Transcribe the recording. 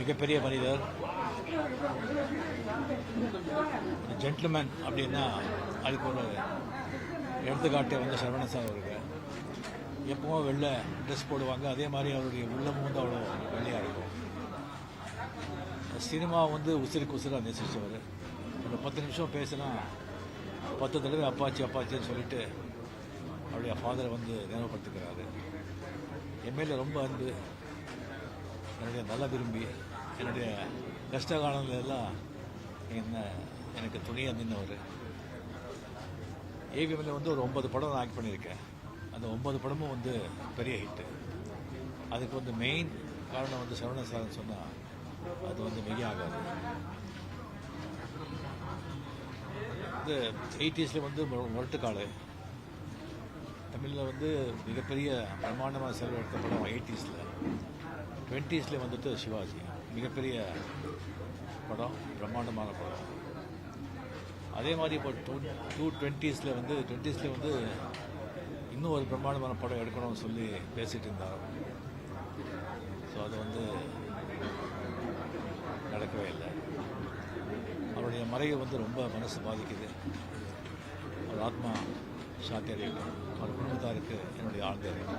மிகப்பெரிய மனிதர், ஜென்டில்மேன் அப்படின்னா அதுக்கு ஒரு எடுத்துக்காட்டே வந்து சரவணன் சார் அவருக்கு. எப்பவும் வெள்ளை ட்ரெஸ் போடுவாங்க, அதே மாதிரி அவருடைய உள்ளமும் வந்து அவ்வளோ வெள்ளையாக இருக்கும். சினிமா வந்து உசிருக்கு உசிராக நேசிச்சவர். ஒரு 10 நிமிஷம் பேசினா 10 தடவை அப்பாச்சி அப்பாச்சின்னு சொல்லிட்டு அவருடைய ஃபாதரை வந்து நினைவுபடுத்திக்கிறாரு. என் மேலே ரொம்ப அன்பு, என்னுடைய நல்ல விரும்பி, என்னுடைய கஷ்ட காலங்கள் எல்லாம் எனக்கு துணியாக நின்றவர். ஏவிஎம்ல வந்து ஒரு 9 படம் நான் ஆக்ட் பண்ணியிருக்கேன். அந்த 9 படமும் வந்து பெரிய ஹிட்டு. அதுக்கு வந்து மெயின் காரணம் வந்து சரவணன் சார்னு சொன்னால் அது வந்து மிக ஆகாது. வந்து 80s வந்து முரட்டுக்காடு தமிழில் வந்து மிகப்பெரிய பிரம்மாண்டமான செலவு எடுத்த படம் 80s. 20s வந்துட்டு சிவாஜி மிகப்பெரிய படம், பிரம்மாண்டமான படம். அதே மாதிரி இப்போ 20s வந்து இன்னும் ஒரு பிரம்மாண்டமான படம் எடுக்கணும்னு சொல்லி பேசிகிட்டு இருந்தார். ஸோ அது வந்து நடக்கவே இல்லை. அவருடைய மறைவு வந்து ரொம்ப மனசு பாதிக்குது. அவர் ஆத்மா சாந்தி அடையட்டும். அவர் குடும்பத்தாருக்கு என்னுடைய ஆழ்ந்த அறிவு.